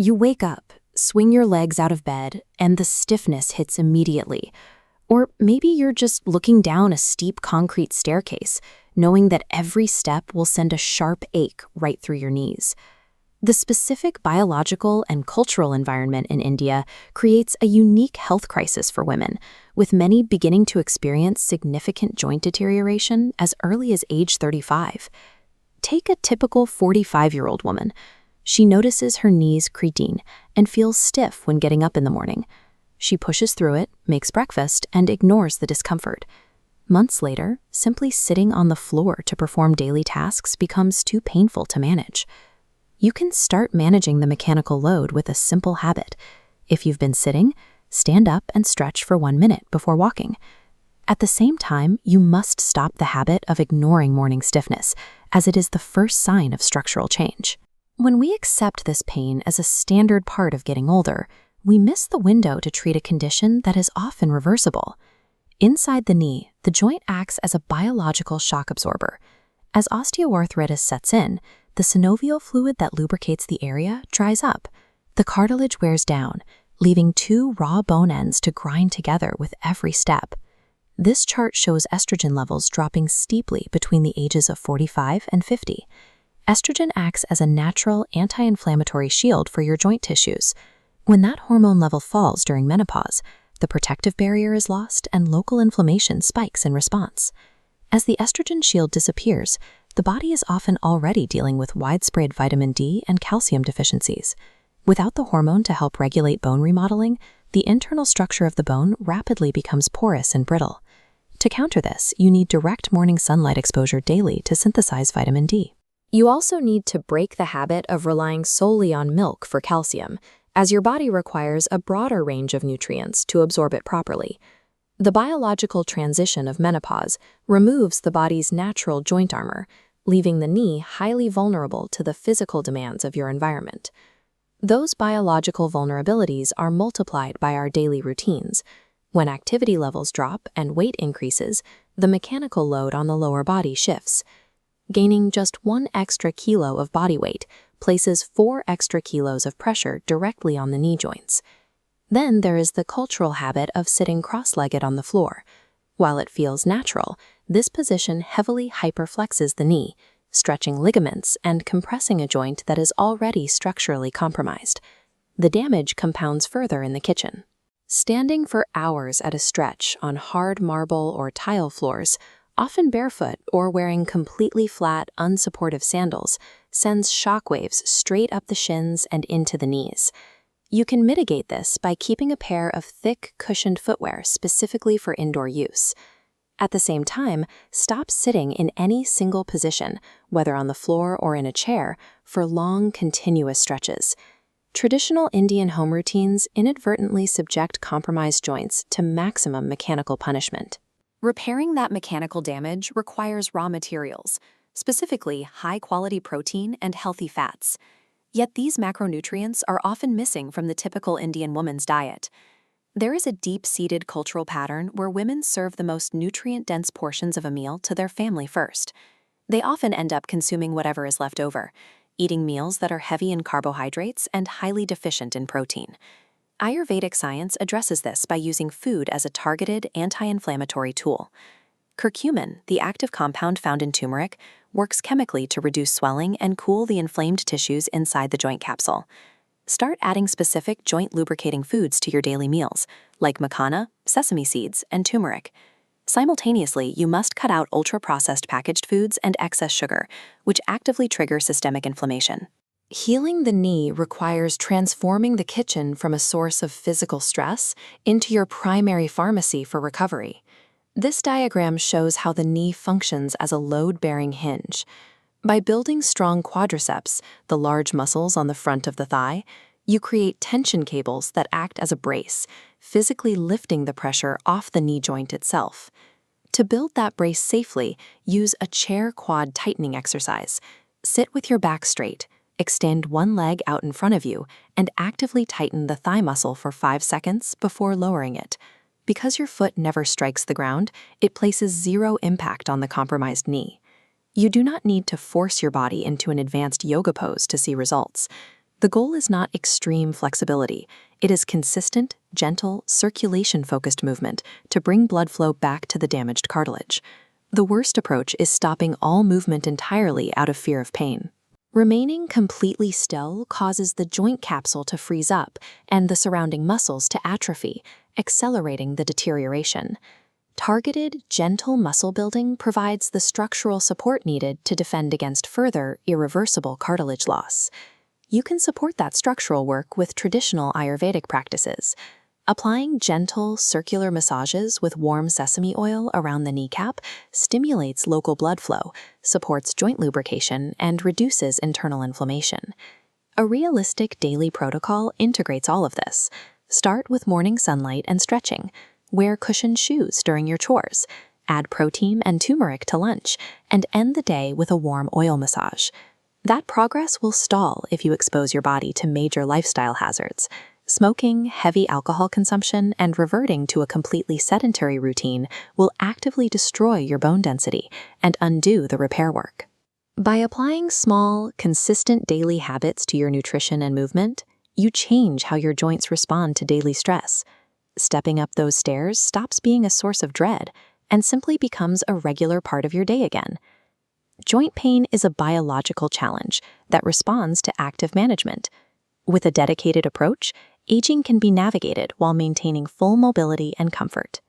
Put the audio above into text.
You wake up, swing your legs out of bed, and the stiffness hits immediately. Or maybe you're just looking down a steep concrete staircase, knowing that every step will send a sharp ache right through your knees. The specific biological and cultural environment in India creates a unique health crisis for women, with many beginning to experience significant joint deterioration as early as age 35. Take a typical 45-year-old woman. She notices her knees creaking and feels stiff when getting up in the morning. She pushes through it, makes breakfast, and ignores the discomfort. Months later, simply sitting on the floor to perform daily tasks becomes too painful to manage. You can start managing the mechanical load with a simple habit. If you've been sitting, stand up and stretch for 1 minute before walking. At the same time, you must stop the habit of ignoring morning stiffness, as it is the first sign of structural change. When we accept this pain as a standard part of getting older, we miss the window to treat a condition that is often reversible. Inside the knee, the joint acts as a biological shock absorber. As osteoarthritis sets in, the synovial fluid that lubricates the area dries up. The cartilage wears down, leaving two raw bone ends to grind together with every step. This chart shows estrogen levels dropping steeply between the ages of 45 and 50. Estrogen acts as a natural anti-inflammatory shield for your joint tissues. When that hormone level falls during menopause, the protective barrier is lost and local inflammation spikes in response. As the estrogen shield disappears, the body is often already dealing with widespread vitamin D and calcium deficiencies. Without the hormone to help regulate bone remodeling, the internal structure of the bone rapidly becomes porous and brittle. To counter this, you need direct morning sunlight exposure daily to synthesize vitamin D. You also need to break the habit of relying solely on milk for calcium, as your body requires a broader range of nutrients to absorb it properly. The biological transition of menopause removes the body's natural joint armor, leaving the knee highly vulnerable to the physical demands of your environment. Those biological vulnerabilities are multiplied by our daily routines. When activity levels drop and weight increases, the mechanical load on the lower body shifts. Gaining just 1 extra kilo of body weight places 4 extra kilos of pressure directly on the knee joints. Then there is the cultural habit of sitting cross-legged on the floor. While it feels natural, this position heavily hyperflexes the knee, stretching ligaments and compressing a joint that is already structurally compromised. The damage compounds further in the kitchen. Standing for hours at a stretch on hard marble or tile floors, often barefoot or wearing completely flat, unsupportive sandals, sends shockwaves straight up the shins and into the knees. You can mitigate this by keeping a pair of thick, cushioned footwear specifically for indoor use. At the same time, stop sitting in any single position, whether on the floor or in a chair, for long, continuous stretches. Traditional Indian home routines inadvertently subject compromised joints to maximum mechanical punishment. Repairing that mechanical damage requires raw materials, specifically high-quality protein and healthy fats. Yet these macronutrients are often missing from the typical Indian woman's diet. There is a deep-seated cultural pattern where women serve the most nutrient-dense portions of a meal to their family first. They often end up consuming whatever is left over, eating meals that are heavy in carbohydrates and highly deficient in protein. Ayurvedic science addresses this by using food as a targeted anti-inflammatory tool. Curcumin, the active compound found in turmeric, works chemically to reduce swelling and cool the inflamed tissues inside the joint capsule. Start adding specific joint lubricating foods to your daily meals, like makhana, sesame seeds, and turmeric. Simultaneously, you must cut out ultra-processed packaged foods and excess sugar, which actively trigger systemic inflammation. Healing the knee requires transforming the kitchen from a source of physical stress into your primary pharmacy for recovery. This diagram shows how the knee functions as a load-bearing hinge. By building strong quadriceps, the large muscles on the front of the thigh, you create tension cables that act as a brace, physically lifting the pressure off the knee joint itself. To build that brace safely, use a chair quad tightening exercise. Sit with your back straight, extend one leg out in front of you, and actively tighten the thigh muscle for 5 seconds before lowering it. Because your foot never strikes the ground, it places zero impact on the compromised knee. You do not need to force your body into an advanced yoga pose to see results. The goal is not extreme flexibility. It is consistent, gentle, circulation-focused movement to bring blood flow back to the damaged cartilage. The worst approach is stopping all movement entirely out of fear of pain. Remaining completely still causes the joint capsule to freeze up and the surrounding muscles to atrophy, accelerating the deterioration. Targeted, gentle muscle building provides the structural support needed to defend against further, irreversible cartilage loss. You can support that structural work with traditional Ayurvedic practices. Applying gentle, circular massages with warm sesame oil around the kneecap stimulates local blood flow, supports joint lubrication, and reduces internal inflammation. A realistic daily protocol integrates all of this. Start with morning sunlight and stretching. Wear cushioned shoes during your chores. Add protein and turmeric to lunch, and end the day with a warm oil massage. That progress will stall if you expose your body to major lifestyle hazards. Smoking, heavy alcohol consumption, and reverting to a completely sedentary routine will actively destroy your bone density and undo the repair work. By applying small, consistent daily habits to your nutrition and movement, you change how your joints respond to daily stress. Stepping up those stairs stops being a source of dread and simply becomes a regular part of your day again. Joint pain is a biological challenge that responds to active management. With a dedicated approach, aging can be navigated while maintaining full mobility and comfort.